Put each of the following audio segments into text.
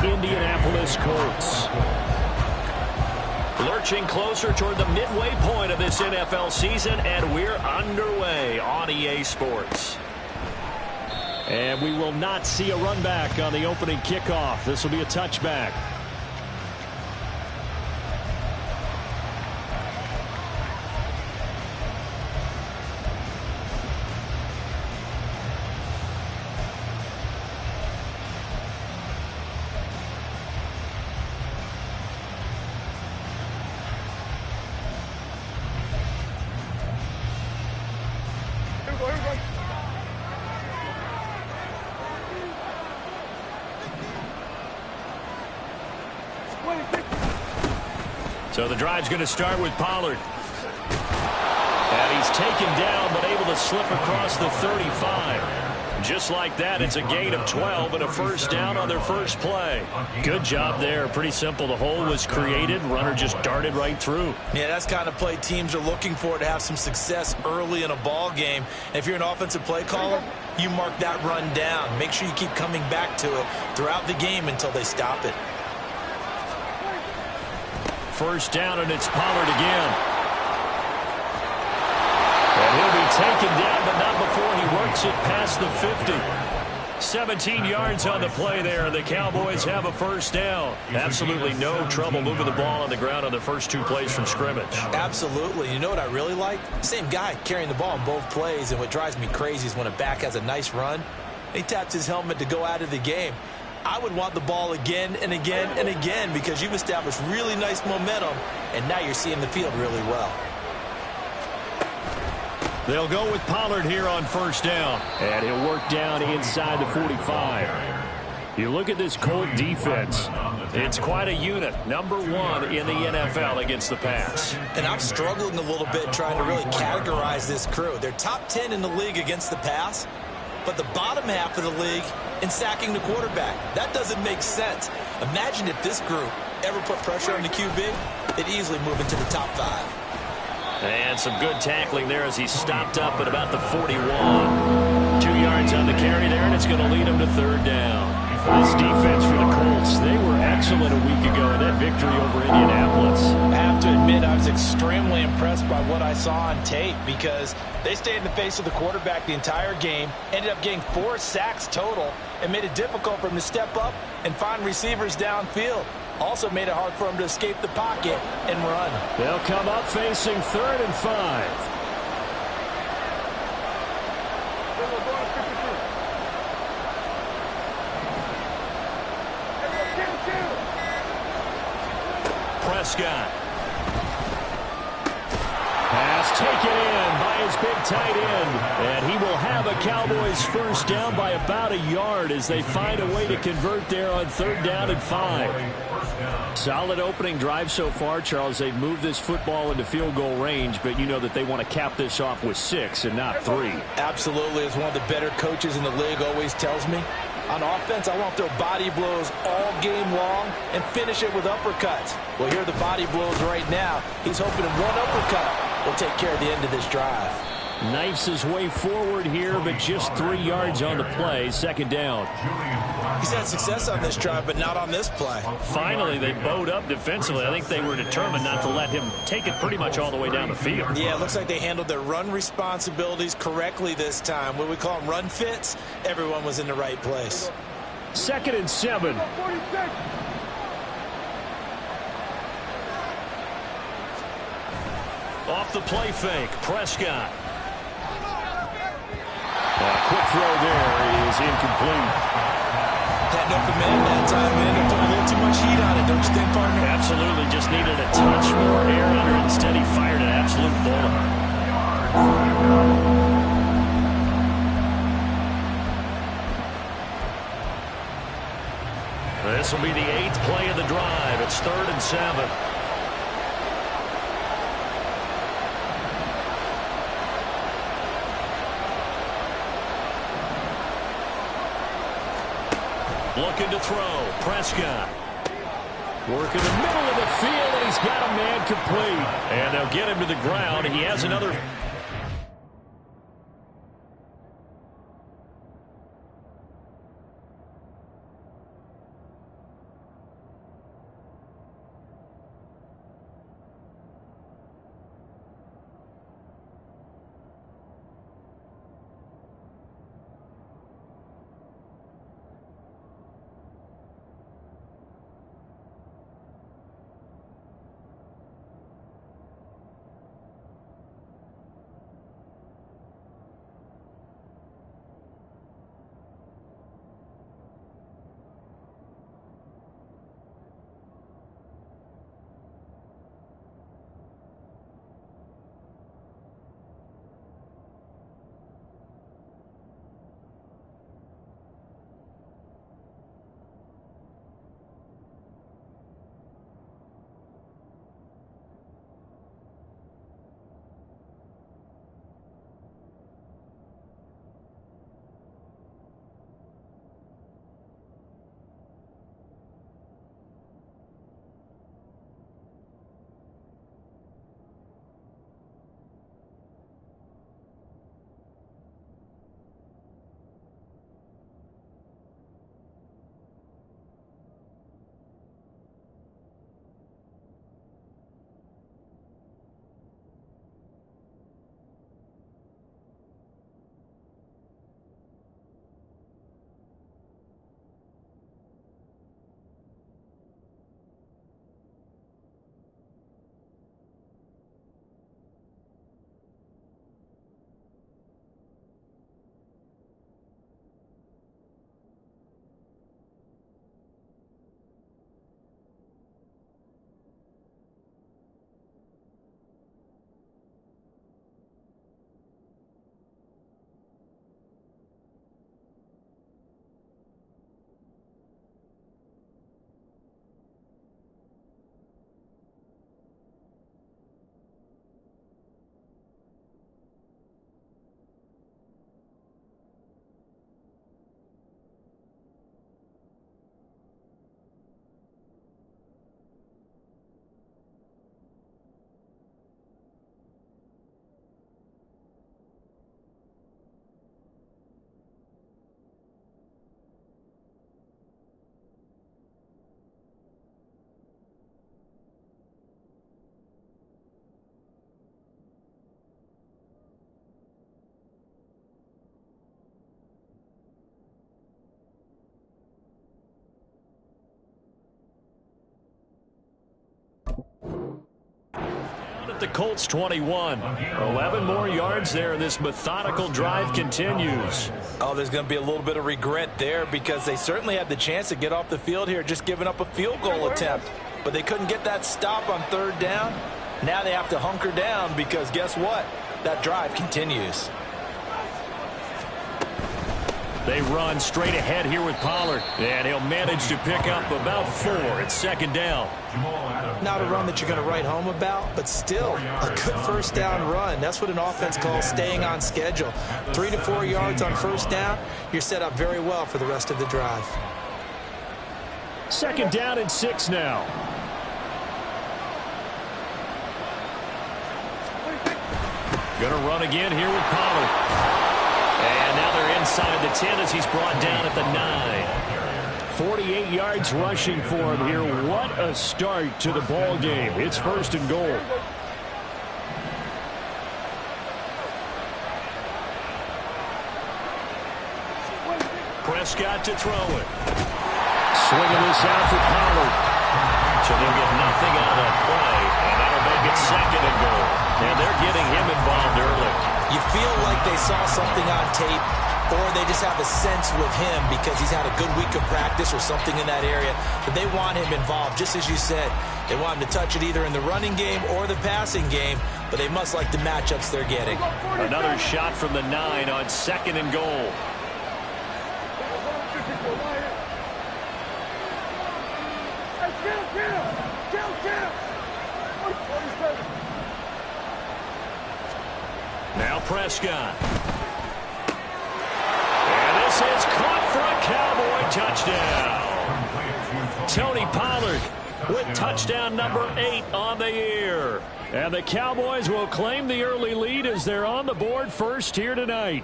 Indianapolis Colts. Lurching closer toward the midway point of this NFL season, and we're underway on EA Sports. And we will not see a run back on the opening kickoff. This will be a touchback. So the drive's going to start with Pollard. And he's taken down, but able to slip across the 35. Just like that, it's a gain of 12 and a first down on their first play. Good job there. Pretty simple. The hole was created. Runner just darted right through. Yeah, that's the kind of play teams are looking for to have some success early in a ball game. And if you're an offensive play caller, you mark that run down. Make sure you keep coming back to it throughout the game until they stop it. First down, and it's Pollard again. And he'll be taken down, but not before he works it past the 50. 17 yards on the play there, and the Cowboys have a first down. Absolutely no trouble moving the ball on the ground on the first two plays from scrimmage. Absolutely. You know what I really like? Same guy carrying the ball in both plays, and what drives me crazy is when a back has a nice run, he taps his helmet to go out of the game. I would want the ball again and again and again because you've established really nice momentum, and now you're seeing the field really well. They'll go with Pollard here on first down, and he'll work down inside the 45. You look at this Colt defense. It's quite a unit. Number one in the NFL against the pass. And I'm struggling a little bit trying to really categorize this crew. They're top 10 in the league against the pass, but the bottom half of the league in sacking the quarterback. That doesn't make sense. Imagine if this group ever put pressure on the QB, they'd easily move into the top 5. And some good tackling there as he stopped up at about the 41. 2 yards on the carry there, and it's going to lead him to third down. This defense for the Colts, they were excellent a week ago in that victory over Indianapolis. I have to admit, I was extremely impressed by what I saw on tape because they stayed in the face of the quarterback the entire game, ended up getting 4 sacks total, and made it difficult for him to step up and find receivers downfield. Also made it hard for him to escape the pocket and run. They'll come up facing 3rd and 5. Prescott. Pass taken in by his big tight end. And he will have a Cowboys first down by about a yard as they find a way to convert there on 3rd down and 5. Solid opening drive so far, Charles. They've moved this football into field goal range, but you know that they want to cap this off with 6 and not 3. Absolutely. As one of the better coaches in the league always tells me, on offense, I want to throw body blows all game long and finish it with uppercuts. Well, here are the body blows right now. He's hoping one uppercut will take care of the end of this drive. Knifes his way forward here, but just 3 yards on the play. 2nd down. He's had success on this drive, but not on this play. Finally, they bowed up defensively. I think they were determined not to let him take it pretty much all the way down the field. Yeah, it looks like they handled their run responsibilities correctly this time. What we call them run fits, everyone was in the right place. 2nd and 7. Off the play fake, Prescott. Quick throw there is incomplete. Had no command that time, and ended up putting a little too much heat on it, don't you think, partner? Absolutely, just needed a touch more air under it. Instead, he fired an absolute bullet. This will be the 8th play of the drive. It's 3rd and 7. Looking to throw. Prescott. Work in the middle of the field, and he's got a man complete. And they'll get him to the ground. He has another. the Colts 21. 11 more yards there. This methodical drive continues. Oh, there's going to be a little bit of regret there because they certainly had the chance to get off the field here, just giving up a field goal attempt. But they couldn't get that stop on third down. Now they have to hunker down because guess what? That drive continues. They run straight ahead here with Pollard, and he'll manage to pick up about 4. It's second down. Not a run that you're going to write home about, but still a good first down run. That's what an offense calls staying on schedule. 3 to 4 yards on first down, you're set up very well for the rest of the drive. Second down and 6 now. Gonna run again here with Pollard. And now they're inside the 10 as he's brought down at the 9. 48 yards rushing for him here. What a start to the ball game. It's first and goal. Prescott to throw it. Swinging this out for Pollard. So they'll get nothing out of that play, and that'll make it second and goal. And they're getting him involved early. You feel like they saw something on tape, or they just have a sense with him because he's had a good week of practice or something in that area, that they want him involved. Just as you said, they want him to touch it either in the running game or the passing game, but they must like the matchups they're getting. Another shot from the 9 on second and goal. Now Prescott. And this is caught for a Cowboy touchdown. Tony Pollard with touchdown number 8 on the year. And the Cowboys will claim the early lead as they're on the board first here tonight.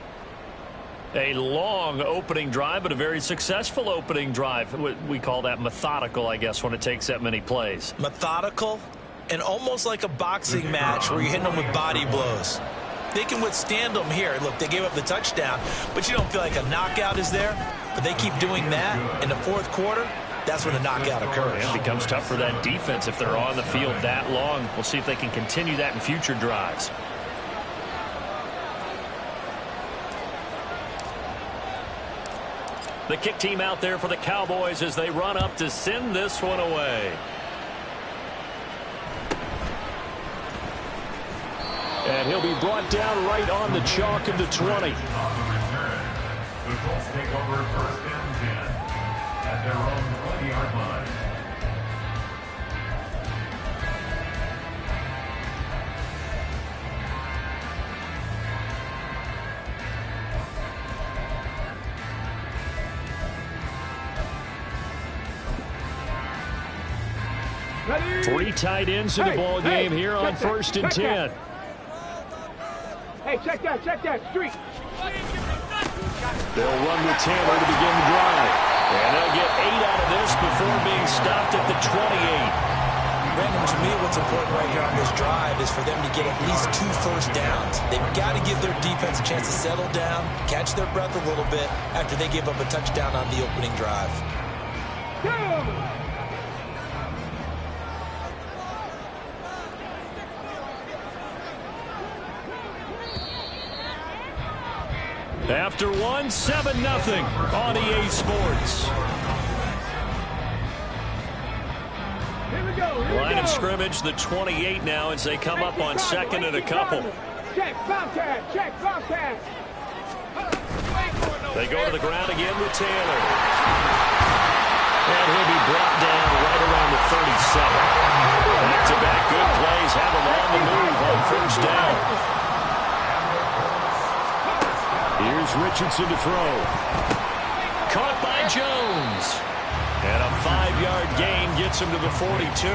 A long opening drive, but a very successful opening drive. We call that methodical, I guess, when it takes that many plays. Methodical and almost like a boxing match where you're hitting them with body blows. They can withstand them here. Look, they gave up the touchdown, but you don't feel like a knockout is there. But they keep doing that in the fourth quarter. That's when the knockout occurs. It becomes tough for that defense if they're on the field that long. We'll see if they can continue that in future drives. The kick team out there for the Cowboys as they run up to send this one away. And he'll be brought down right on the chalk of the 20. The Colts take over first and 10 at their own 20-yard line. Three tight ends in the ball game here on first and 10. Hey, check that, street. They'll run with Taylor to begin the drive. And they'll get 8 out of this before being stopped at the 28. Brandon, to me, what's important right here on this drive is for them to get at least 2 first downs. They've got to give their defense a chance to settle down, catch their breath a little bit after they give up a touchdown on the opening drive. After one, 7-0 on EA Sports. Line of scrimmage, the 28 now as they come up on second and a couple. Check, Bobcat. They go to the ground again with Taylor. And he'll be brought down right around the 37. Back-to-back good plays have him on the move on first down. Here's Richardson to throw. Caught by Jones. And a 5-yard gain gets him to the 42.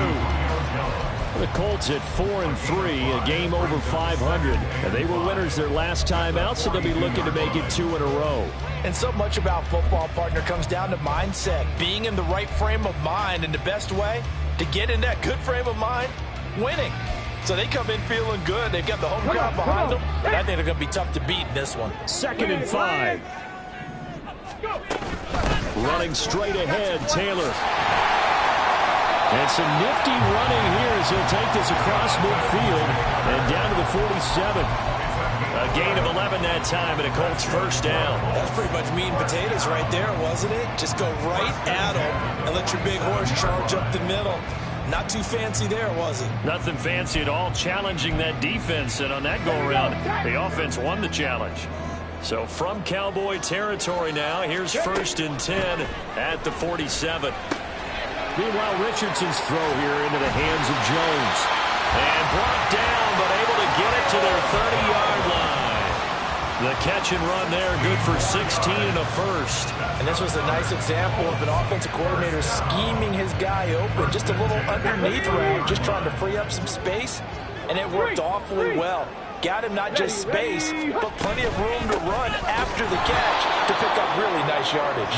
The Colts at 4-3, a game over 500. And they were winners their last time out, so they'll be looking to make it 2 in a row. And so much about football, partner, comes down to mindset. Being in the right frame of mind, and the best way to get in that good frame of mind, winning. So they come in feeling good. They've got the home crowd behind them. And I think they're going to be tough to beat in this one. Second and 5. Running straight ahead, Taylor. And some nifty running here as he'll take this across midfield and down to the 47. A gain of 11 that time and a Colts first down. That's pretty much meat and potatoes right there, wasn't it? Just go right at him and let your big horse charge up the middle. Not too fancy there, was it? Nothing fancy at all, challenging that defense. And on that go-around, the offense won the challenge. So from Cowboy territory now, here's 1st and 10 at the 47. Meanwhile, Richardson's throw here into the hands of Jones. And brought down, but able to get it to their 30-yard line. The catch and run there, good for 16 and a first. And this was a nice example of an offensive coordinator scheming his guy open. Just a little underneath route, just trying to free up some space. And it worked awfully well. Got him not just space, but plenty of room to run after the catch to pick up really nice yardage.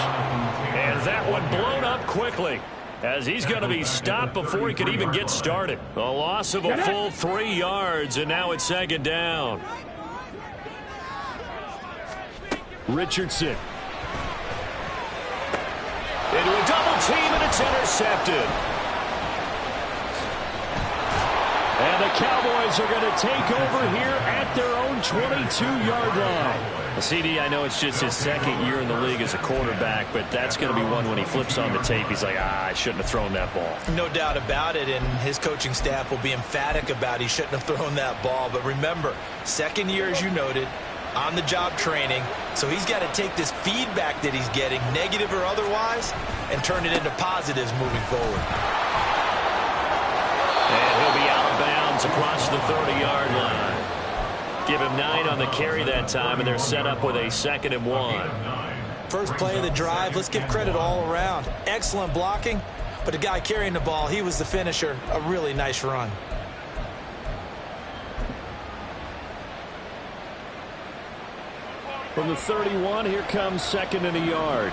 And that one blown up quickly, as he's going to be stopped before he could even get started. A loss of a full 3 yards, and now it's 2nd down. Richardson. Into a double team, and it's intercepted. And the Cowboys are going to take over here at their own 22-yard line. CD, I know it's just his 2nd year in the league as a quarterback, but that's going to be one when he flips on the tape. He's like, I shouldn't have thrown that ball. No doubt about it, and his coaching staff will be emphatic about he shouldn't have thrown that ball. But remember, 2nd year, as you noted, on-the-job training, so he's got to take this feedback that he's getting, negative or otherwise, and turn it into positives moving forward. And he'll be out of bounds across the 30-yard line. Give him 9 on the carry that time, and they're set up with a 2nd and 1. First play of the drive, let's give credit all around. Excellent blocking, but the guy carrying the ball, he was the finisher. A really nice run. From the 31, here comes 2nd and a yard.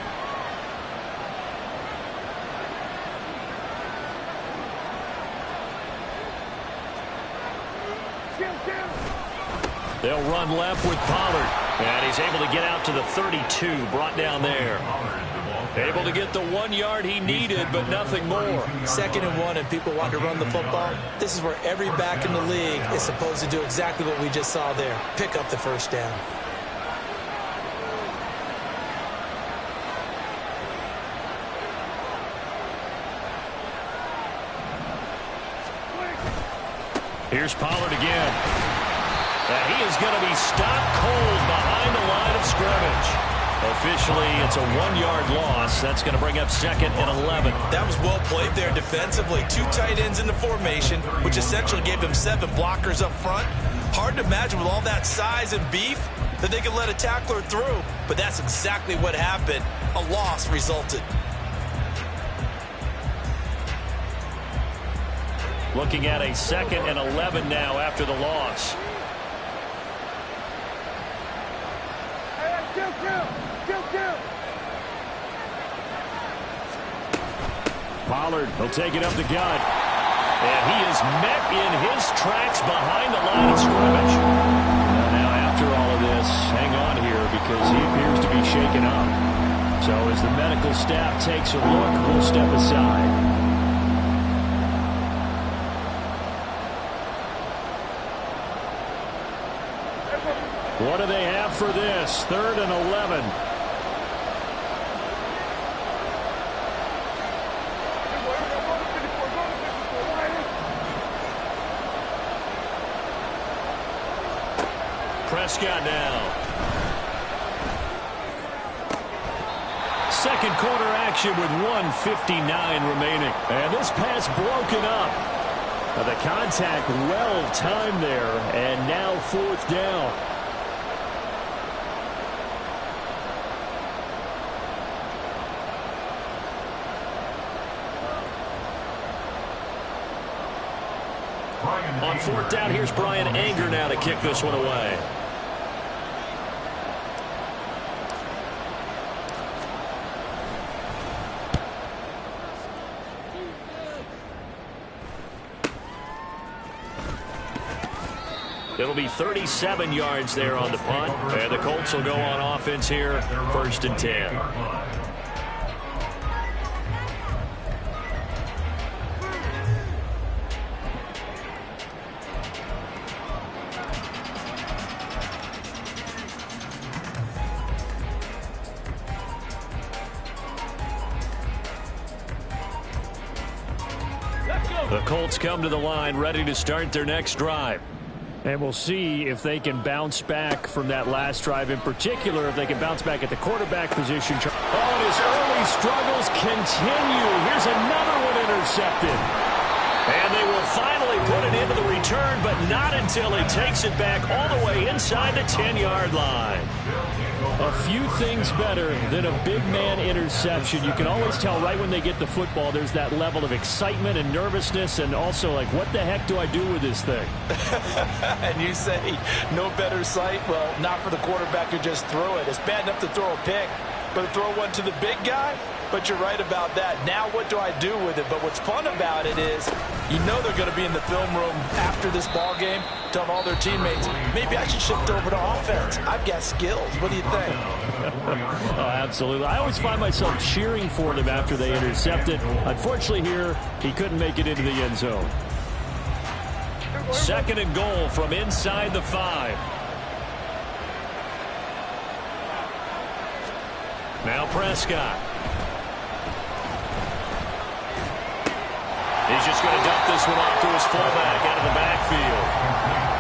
They'll run left with Pollard. And he's able to get out to the 32, brought down there. Able to get the 1 yard he needed, but nothing more. 2nd and 1, and people want to run the football. This is where every back in the league is supposed to do exactly what we just saw there. Pick up the first down. Here's Pollard again. And he is going to be stopped cold behind the line of scrimmage. Officially, it's a 1 yard loss. That's going to bring up 2nd and 11. That was well played there defensively. 2 tight ends in the formation, which essentially gave them 7 blockers up front. Hard to imagine with all that size and beef that they could let a tackler through. But that's exactly what happened. A loss resulted. Looking at a 2nd and 11 now after the loss. Pollard will take it up the gut. And he is met in his tracks behind the line of scrimmage. Now after all of this, hang on here because he appears to be shaken up. So as the medical staff takes a look, we'll step aside. What do they have for this? 3rd and 11. Prescott now. 2nd quarter action with 1:59 remaining. And this pass broken up. The contact well timed there. And now 4th down. On 4th down, here's Brian Anger now to kick this one away. It'll be 37 yards there on the punt. And the Colts will go on offense here, 1st and 10. The Colts come to the line ready to start their next drive. And we'll see if they can bounce back from that last drive, in particular if they can bounce back at the quarterback position. Oh, and his early struggles continue. Here's another one intercepted. And they will finally put it into the return, but not until he takes it back all the way inside the 10-yard line. A few things better than a big man interception. You can always tell right when they get the football, there's that level of excitement and nervousness, and also like, what the heck do I do with this thing? And you say no better sight? Well, not for the quarterback who just threw it. It's bad enough to throw a pick, but to throw one to the big guy? But you're right about that. Now what do I do with it? But what's fun about it is you know they're going to be in the film room after this ball game telling all their teammates, maybe I should shift over to offense. I've got skills. What do you think? Oh, absolutely. I always find myself cheering for them after they intercept it. Unfortunately here, he couldn't make it into the end zone. 2nd and goal from inside the 5. Now Prescott. He's just going to dump this one off to his fullback out of the backfield.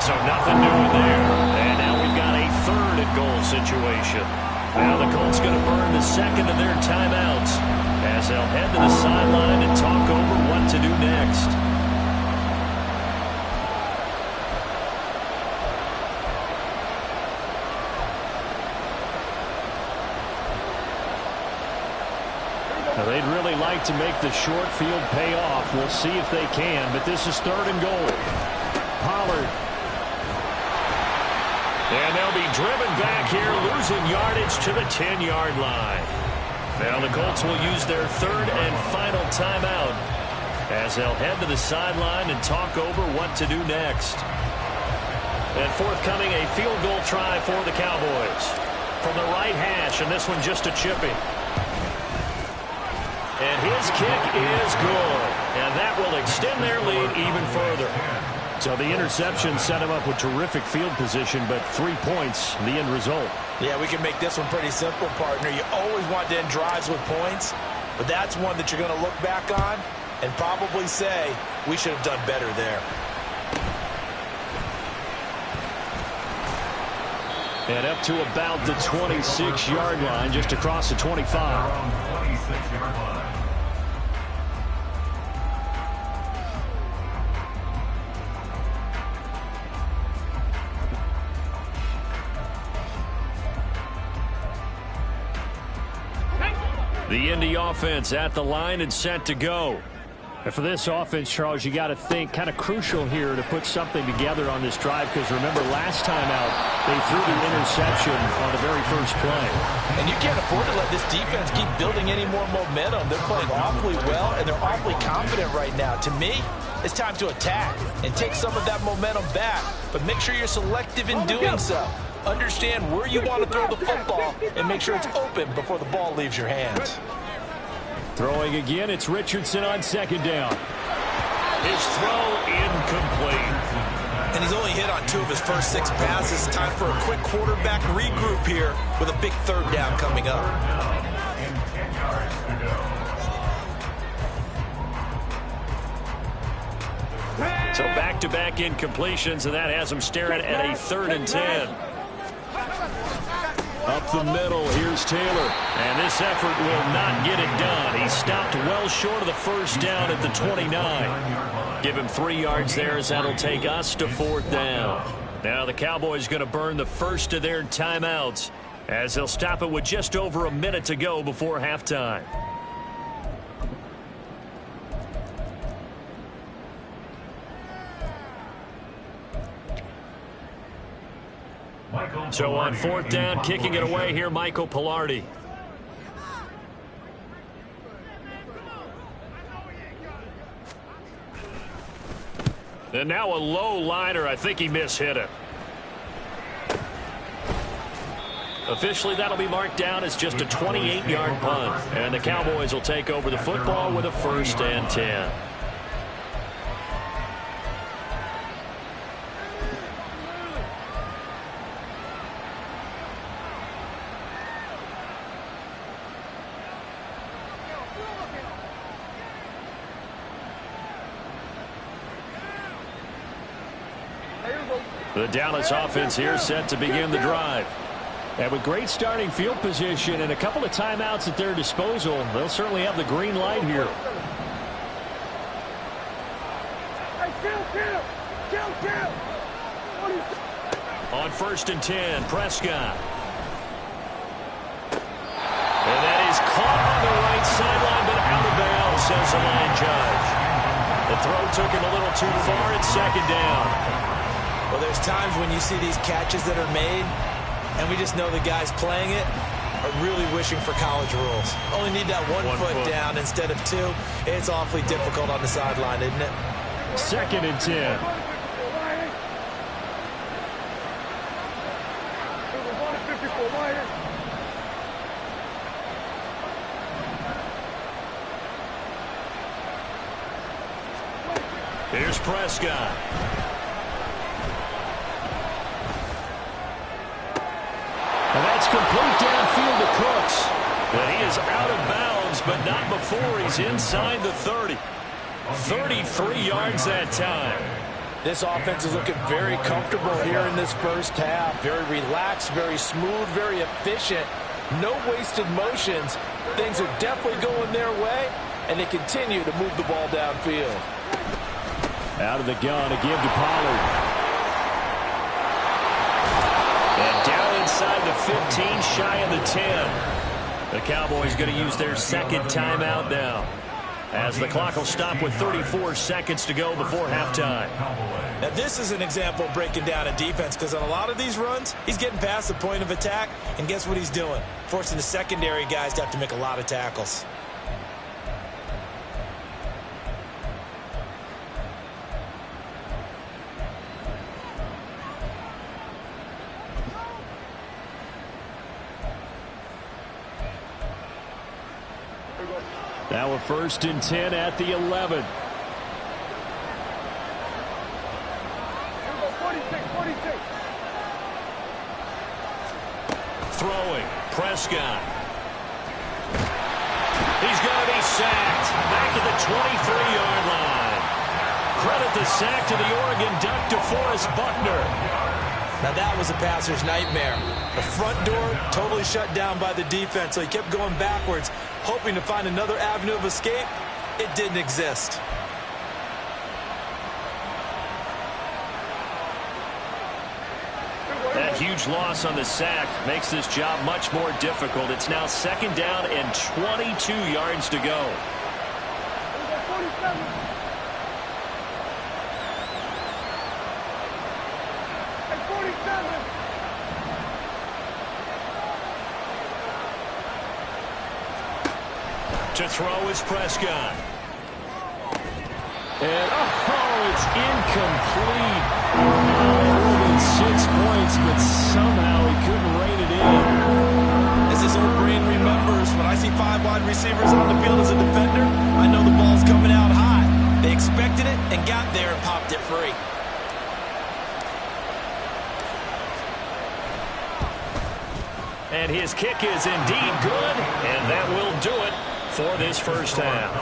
So nothing doing there. And now we've got a 3rd and goal situation. Now the Colts going to burn the 2nd of their timeouts as they'll head to the sideline and talk over what to do next. Now they'd really like to make the short field pay off. We'll see if they can, but this is 3rd and goal. Pollard. And they'll be driven back here, losing yardage to the 10-yard line. Now the Colts will use their 3rd and final timeout as they'll head to the sideline and talk over what to do next. And forthcoming, a field goal try for the Cowboys. From the right hash, and this one just a chipping. And his kick is good. And that will extend their lead even further. So the interception set him up with terrific field position, but 3 points, the end result. Yeah, we can make this one pretty simple, partner. You always want to end drives with points, but that's one that you're going to look back on and probably say, we should have done better there. And up to about the 26-yard line, just across the 25. 26-yard line. The Indy offense at the line and set to go. And for this offense, Charles, you got to think kind of crucial here to put something together on this drive, because remember last time out they threw the interception on the very first play. And you can't afford to let this defense keep building any more momentum. They're playing awfully well, and they're awfully confident right now. To me, it's time to attack and take some of that momentum back, but make sure you're selective in doing so. Understand where you want to throw the football and make sure it's open before the ball leaves your hands. Throwing again, it's Richardson on 2nd down. His throw incomplete. And he's only hit on 2 of his first 6 passes. Time for a quick quarterback regroup here with a big 3rd down coming up. And 10 yards to go. So back-to-back incompletions, and that has him staring at a 3rd and 10. Up the middle, here's Taylor. And this effort will not get it done. He stopped well short of the first down at the 29. Give him 3 yards there, as that'll take us to 4th down. Now the Cowboys going to burn the first of their timeouts as they'll stop it with just over a minute to go before halftime. So on 4th down, kicking it away here, Michael Pilardi. And now a low liner. I think he mishit it. Officially, that'll be marked down as just a 28-yard punt. And the Cowboys will take over the football with a 1st and 10. The Dallas offense here set to begin the drive. And with great starting field position and a couple of timeouts at their disposal, they'll certainly have the green light here. On 1st and 10, Prescott. And that is caught on the right sideline, but out of bounds, says the line judge. The throw took him a little too far at 2nd down. Well, there's times when you see these catches that are made, and we just know the guys playing it are really wishing for college rules. Only need that one foot down instead of 2. It's awfully difficult on the sideline, isn't it? 2nd and 10. Here's Prescott. And that's complete downfield to Cooks. But he is out of bounds, but not before he's inside the 30. 33 yards that time. This offense is looking very comfortable here in this first half. Very relaxed, very smooth, very efficient. No wasted motions. Things are definitely going their way, and they continue to move the ball downfield. Out of the gun again to Pollard. And down inside the 15, shy of the 10. The Cowboys going to use their 2nd timeout now, as the clock will stop with 34 seconds to go before halftime. Now, this is an example of breaking down a defense, because on a lot of these runs, he's getting past the point of attack, and guess what he's doing? Forcing the secondary guys to have to make a lot of tackles. Now a 1st and 10 at the 11. 46. Throwing, Prescott. He's going to be sacked back at the 23-yard line. Credit the sack to the Oregon Duck, DeForest Buckner. Now that was a passer's nightmare. The front door totally shut down by the defense, so he kept going backwards, hoping to find another avenue of escape. It didn't exist. That huge loss on the sack makes this job much more difficult. It's now 2nd down and 22 yards to go. 47. To throw is Prescott. And, oh, it's incomplete. Oregon 6 points, but somehow he couldn't rein it in. As his old brain remembers, when I see 5 wide receivers on the field as a defender, I know the ball's coming out high. They expected it and got there and popped it free. And his kick is indeed good, and that will do it for this first half.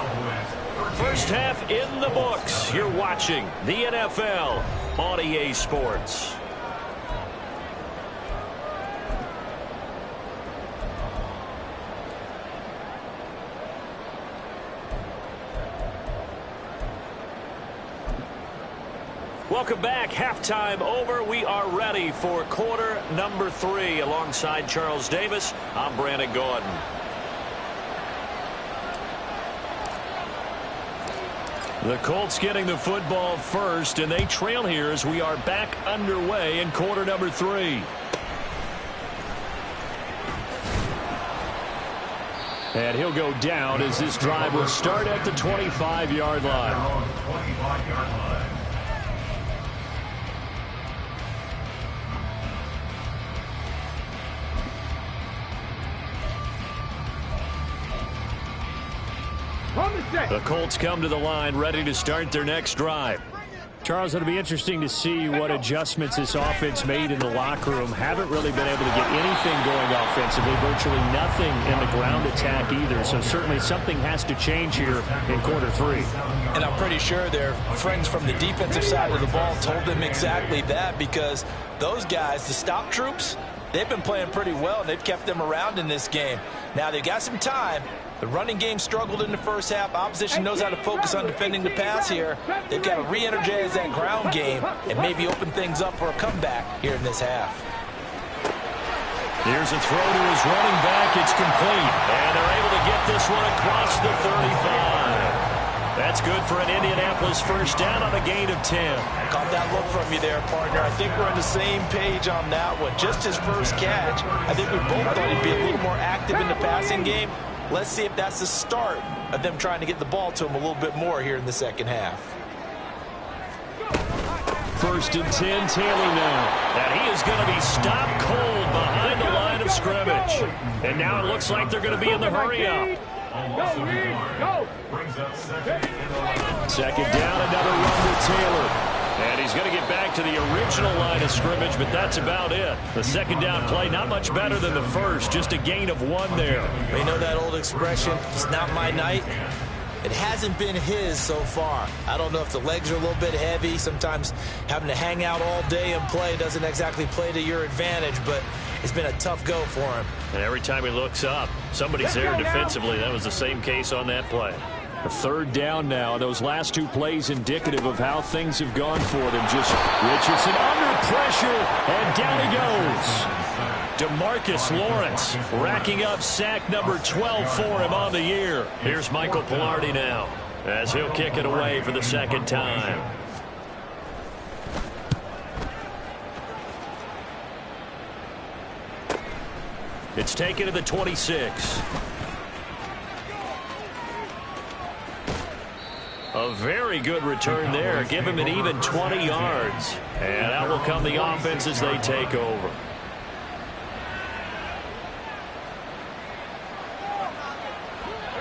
First half in the books. You're watching the NFL on EA Sports. Welcome back. Halftime over. We are ready for quarter number 3. Alongside Charles Davis, I'm Brandon Gordon. The Colts getting the football first, and they trail here as we are back underway in quarter number 3. And he'll go down as this drive will start at the 25-yard line. 25-yard line. The Colts come to the line ready to start their next drive. Charles, it'll be interesting to see what adjustments this offense made in the locker room. Haven't really been able to get anything going offensively, virtually nothing in the ground attack either. So certainly something has to change here in quarter 3. And I'm pretty sure their friends from the defensive side of the ball told them exactly that, because those guys, the stop troops, they've been playing pretty well, and they've kept them around in this game. Now, they've got some time. The running game struggled in the first half. Opposition knows how to focus on defending the pass here. They've got to re-energize that ground game and maybe open things up for a comeback here in this half. Here's a throw to his running back. It's complete. And they're able to get this one across the 35. That's good for an Indianapolis first down on a gain of 10. Caught that look from you there, partner. I think we're on the same page on that one. Just his first catch. I think we both thought he'd be a little more active in the passing game. Let's see if that's the start of them trying to get the ball to him a little bit more here in the second half. First and 10, Taylor now. And he is going to be stopped cold behind the line of scrimmage. And now it looks like they're going to be in the hurry up. Second down, another run with Taylor. And he's going to get back to the original line of scrimmage, but that's about it. The second down play, not much better than the first, just a gain of 1 there. You know that old expression, it's not my night? It hasn't been his so far. I don't know if the legs are a little bit heavy. Sometimes having to hang out all day and play doesn't exactly play to your advantage, but it's been a tough go for him. And every time he looks up, somebody's there defensively. That was the same case on that play. A third down now. Those last 2 plays indicative of how things have gone for them. Just Richardson under pressure, and down he goes. DeMarcus Lawrence racking up sack number 12 for him on the year. Here's Michael Pilardi now as he'll kick it away for the second time. It's taken to the 26. A very good return there. Give him an even 20 yards. And out will come the offense as they take over.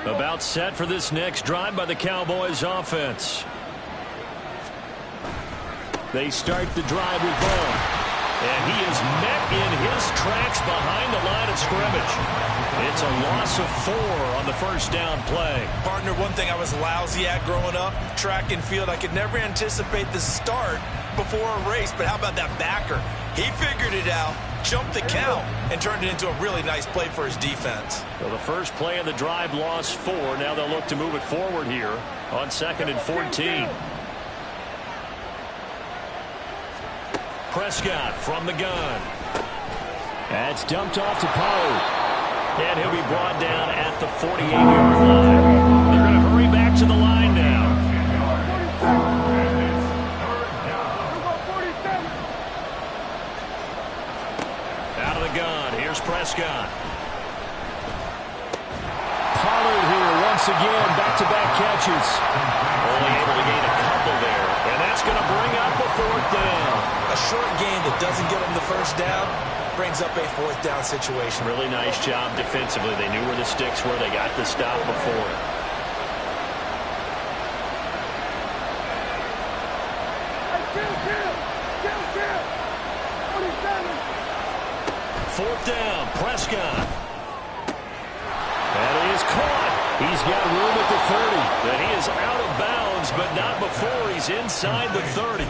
About set for this next drive by the Cowboys offense. They start the drive with Vaughn. And he is met in his tracks behind the line of scrimmage. It's a loss of 4 on the first down play. Partner, one thing I was lousy at growing up, track and field, I could never anticipate the start before a race, but how about that backer? He figured it out, jumped the count, and turned it into a really nice play for his defense. Well, the first play of the drive lost 4. Now they'll look to move it forward here on 2nd and 14. Prescott from the gun. That's dumped off to Pollard. And he'll be brought down at the 48-yard line. They're going to hurry back to the line now. Out of the gun. Here's Prescott. Pollard here once again. Back-to-back catches. Only able to gain a couple there. And that's going to bring up a 4th down. A short gain that doesn't get him the first down brings up a 4th down situation. Really nice job defensively. They knew where the sticks were. They got the stop before. Fourth down, Prescott. And he is caught. He's got room at the 30. And he is out of bounds, but not before he's inside the 30.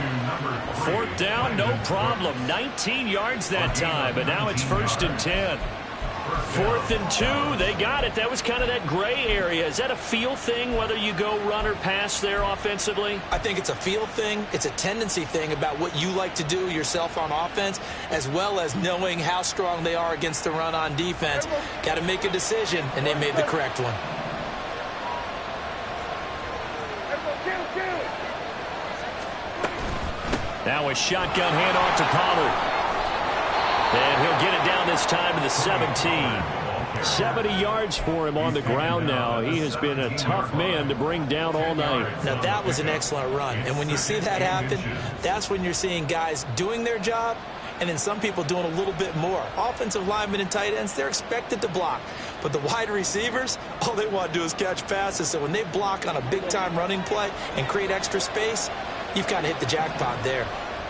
4th down, no problem. 19 yards that time, but now it's 1st and 10. 4th and 2, they got it. That was kind of that gray area. Is that a feel thing, whether you go run or pass there offensively? I think it's a feel thing. It's a tendency thing about what you like to do yourself on offense, as well as knowing how strong they are against the run on defense. Got to make a decision, and they made the correct one. Now a shotgun handoff to Pollard. And he'll get it down this time to the 17. 70 yards for him on the ground now. He has been a tough man to bring down all night. Now that was an excellent run. And when you see that happen, that's when you're seeing guys doing their job and then some people doing a little bit more. Offensive linemen and tight ends, they're expected to block. But the wide receivers, all they want to do is catch passes. So when they block on a big-time running play and create extra space, you've got to hit the jackpot there.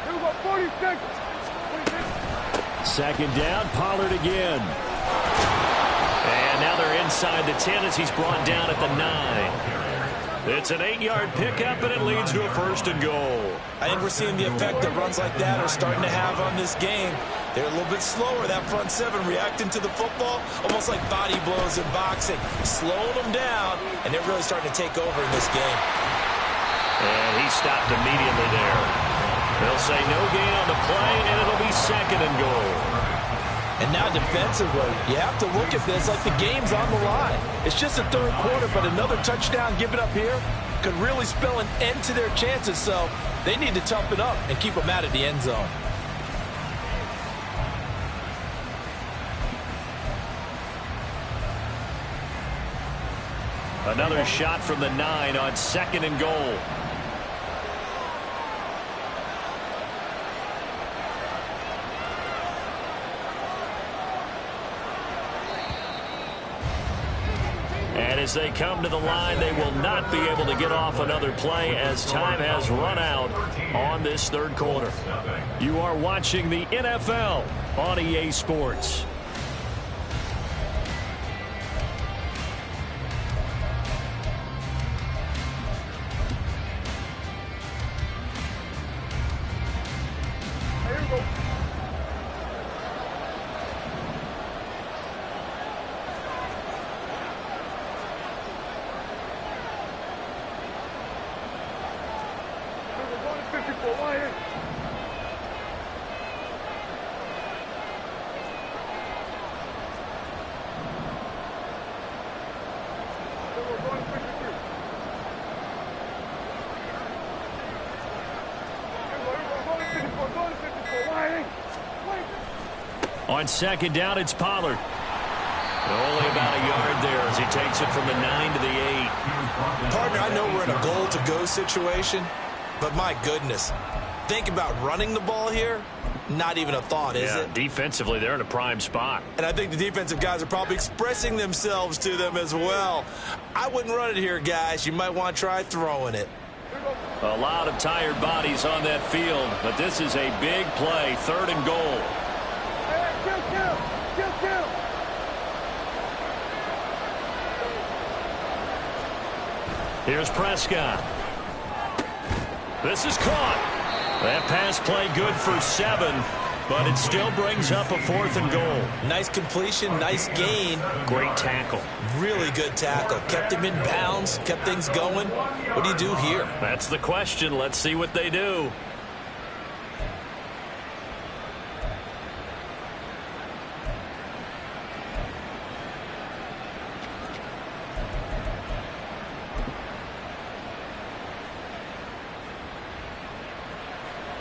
Here we go, 40 seconds. 46. Second down, Pollard again. And now they're inside the 10 as he's brought down at the 9. It's an 8-yard pickup, and it leads to a 1st and goal. I think we're seeing the effect that runs like that are starting to have on this game. They're a little bit slower, that front 7, reacting to the football, almost like body blows in boxing, slowing them down, and they're really starting to take over in this game. And he stopped immediately there. They'll say no gain on the play, and it'll be 2nd and goal. And now defensively, you have to look at this like the game's on the line. It's just a 3rd quarter, but another touchdown given up here could really spell an end to their chances. So they need to toughen up and keep them out of the end zone. Another shot from the 9 on 2nd and goal. And as they come to the line, they will not be able to get off another play as time has run out on this 3rd quarter. You are watching the NFL on EA Sports. On 2nd down, it's Pollard. Only about a yard there as he takes it from the 9 to the 8. Partner, I know we're in a goal-to-go situation, but my goodness, think about running the ball here. Not even a thought, is it? Defensively, they're in a prime spot. And I think the defensive guys are probably expressing themselves to them as well. I wouldn't run it here, guys. You might want to try throwing it. A lot of tired bodies on that field, but this is a big play, 3rd and goal. Here's Prescott. This is caught. That pass play good for 7, but it still brings up a 4th and goal. Nice completion, nice gain. Great tackle. Really good tackle. Kept him in bounds, kept things going. What do you do here? That's the question. Let's see what they do.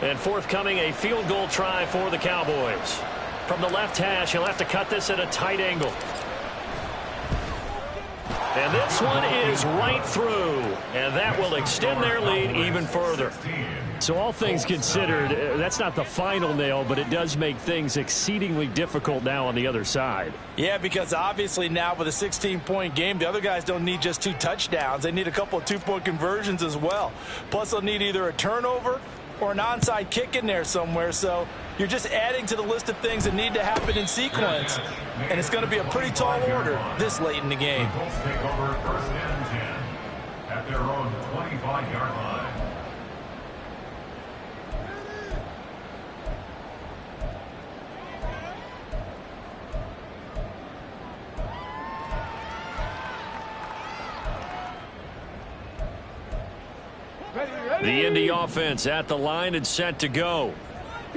And forthcoming, a field goal try for the Cowboys. From the left hash, he'll have to cut this at a tight angle. And this one is right through. And that will extend their lead even further. So all things considered, that's not the final nail, but it does make things exceedingly difficult now on the other side. Yeah, because obviously now with a 16-point game, the other guys don't need just 2 touchdowns. They need a couple of 2-point conversions as well. Plus, they'll need either a turnover or an onside kick in there somewhere. So you're just adding to the list of things that need to happen in sequence. And it's going to be a pretty tall order this late in the game. Eagles take over 1st and 10 at their own 25-yard line. The Indy offense at the line and set to go.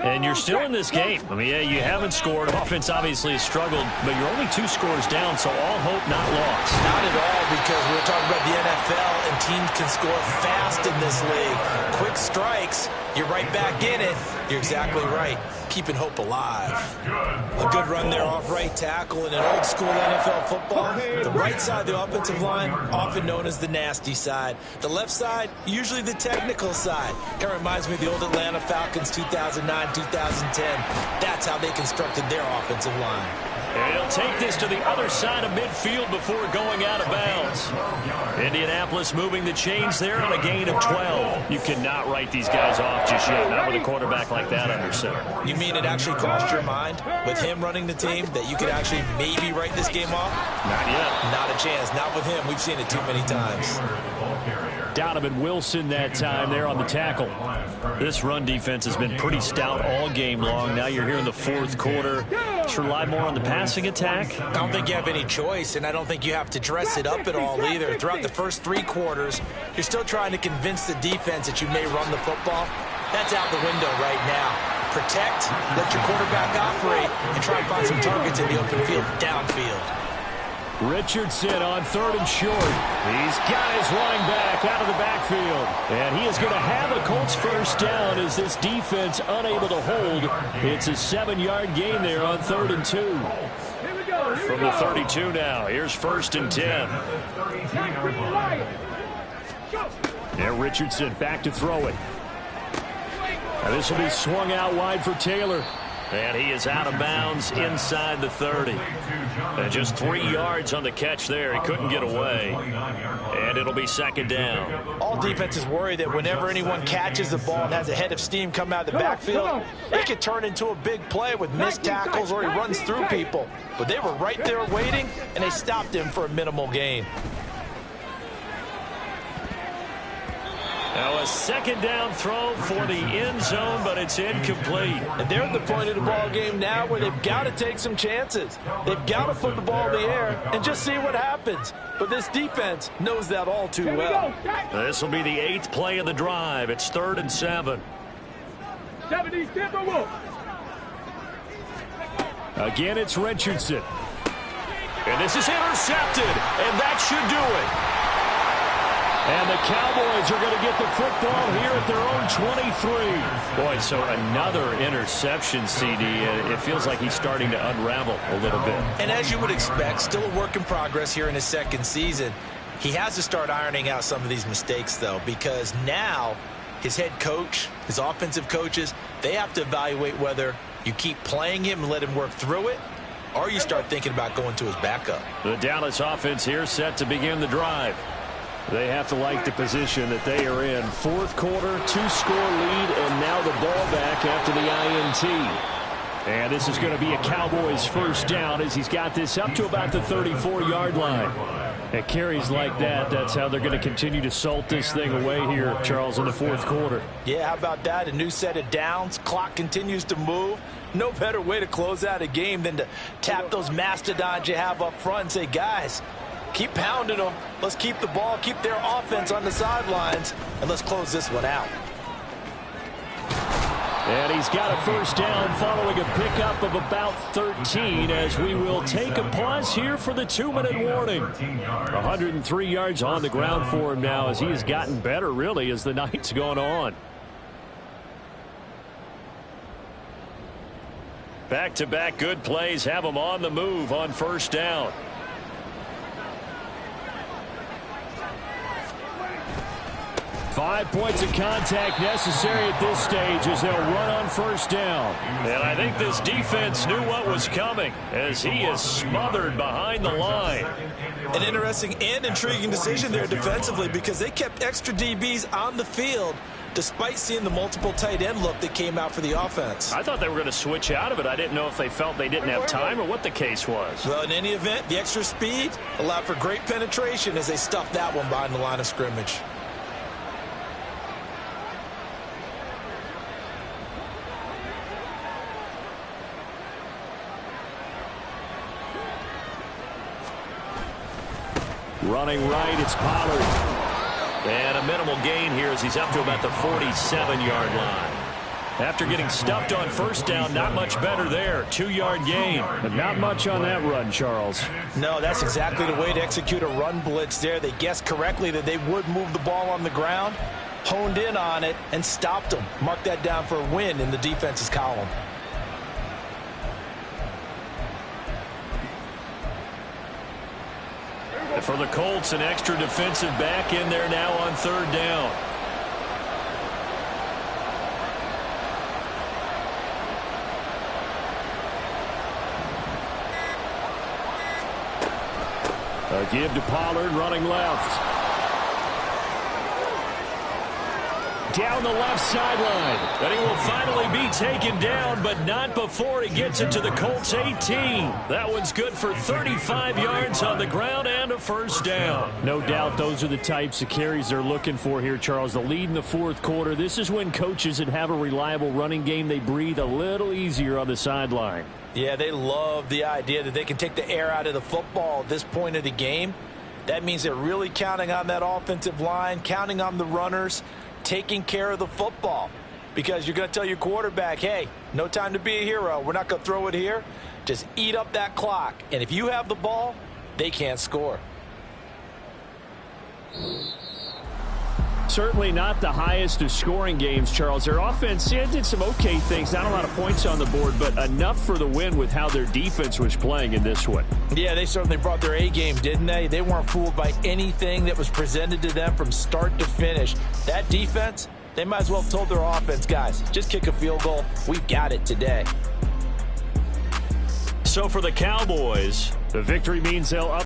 And you're still in this game. I mean, yeah, you haven't scored. Offense obviously has struggled, but you're only 2 scores down, so all hope not lost. Not at all, because we're talking about the NFL, and teams can score fast in this league. Quick strikes, you're right back in it. You're exactly right. Keeping hope alive. A good run there off right tackle in an old school NFL football. The right side of the offensive line, often known as the nasty side. The left side, usually the technical side. Kind of reminds me of the old Atlanta Falcons 2009-2010. That's how they constructed their offensive line. And he'll take this to the other side of midfield before going out of bounds. Indianapolis moving the chains there on a gain of 12. You cannot write these guys off just yet, not with a quarterback like that under center. You mean it actually crossed your mind with him running the team that you could actually maybe write this game off? Not yet. Not a chance. Not with him. We've seen it too many times. Donovan Wilson that time there on the tackle. This run defense has been pretty stout all game long. Now you're here in the fourth quarter. Let's rely more on the passing attack. I don't think you have any choice, and I don't think you have to dress it up at all either. Throughout the first 3 quarters, you're still trying to convince the defense that you may run the football. That's out the window right now. Protect, let your quarterback operate, and try and find some targets in the open field downfield. Richardson on 3rd and short. These guys running back out of the backfield. And he is going to have a Colts first down as this defense unable to hold. It's a 7-yard gain there on 3rd and 2. From the 32 now. Here's 1st and 10. And Richardson back to throw it. And this will be swung out wide for Taylor. And he is out of bounds inside the 30. And just 3 yards on the catch there. He couldn't get away. And it'll be 2nd down. All defenses worry that whenever anyone catches the ball and has a head of steam come out of the backfield, it could turn into a big play with missed tackles or he runs through people. But they were right there waiting, and they stopped him for a minimal gain. Now a 2nd down throw for the end zone, but it's incomplete. And they're at the point of the ball game now where they've got to take some chances. They've got to put the ball in the air and just see what happens. But this defense knows that all too well. This will be the 8th play of the drive. It's 3rd and 7. Again, it's Richardson. And this is intercepted, and that should do it. And the Cowboys are going to get the football here at their own 23. Boy, so another interception, CD. It feels like he's starting to unravel a little bit. And as you would expect, still a work in progress here in his 2nd season. He has to start ironing out some of these mistakes, though, because now his head coach, his offensive coaches, they have to evaluate whether you keep playing him and let him work through it, or you start thinking about going to his backup. The Dallas offense here set to begin the drive. They have to like the position that they are in. 4th quarter, 2-score lead, and now the ball back after the INT. And this is going to be a Cowboys first down as he's got this up to about the 34-yard line. At carries like that, that's how they're going to continue to salt this thing away here, Charles, in the 4th quarter. Yeah, how about that? A new set of downs. Clock continues to move. No better way to close out a game than to tap those mastodons you have up front and say, guys, keep pounding them. Let's keep the ball, keep their offense on the sidelines, and let's close this one out. And he's got a first down following a pickup of about 13 as we will take a pause here for the 2-minute warning. 103 yards on the ground for him now as he has gotten better, really, as the night's gone on. Back-to-back good plays have him on the move on first down. Five points of contact necessary at this stage as they'll run on first down. And I think this defense knew what was coming as he is smothered behind the line. An interesting and intriguing decision there defensively because they kept extra DBs on the field despite seeing the multiple tight end look that came out for the offense. I thought they were going to switch out of it. I didn't know if they felt they didn't have time or what the case was. Well, in any event, the extra speed allowed for great penetration as they stuffed that one behind the line of scrimmage. Running right, it's Pollard. And a minimal gain here as he's up to about the 47-yard line. After getting stuffed on first down, not much better there. 2-yard gain. But not much on that run, Charles. No, that's exactly the way to execute a run blitz there. They guessed correctly that they would move the ball on the ground, honed in on it, and stopped them. Mark that down for a win in the defense's column. For the Colts, an extra defensive back in there now on third down. A give to Pollard running left. Down the left sideline. And he will finally be taken down, but not before he gets it to the Colts 18. That one's good for 35 yards on the ground and a first down. No doubt those are the types of carries they're looking for here, Charles. The lead in the fourth quarter. This is when coaches that have a reliable running game, they breathe a little easier on the sideline. Yeah, they love the idea that they can take the air out of the football at this point of the game. That means they're really counting on that offensive line, counting on the runners, taking care of the football, because you're going to tell your quarterback, hey, no time to be a hero. We're not going to throw it here. Just eat up that clock. And if you have the ball, they can't score. Certainly not the highest of scoring games, Charles. Their offense did some okay things. Not a lot of points on the board, but enough for the win with how their defense was playing in this one. Yeah, they certainly brought their A game, didn't they? They weren't fooled by anything that was presented to them from start to finish. That defense, they might as well have told their offense, guys, just kick a field goal. We've got it today. So for the Cowboys, the victory means they'll up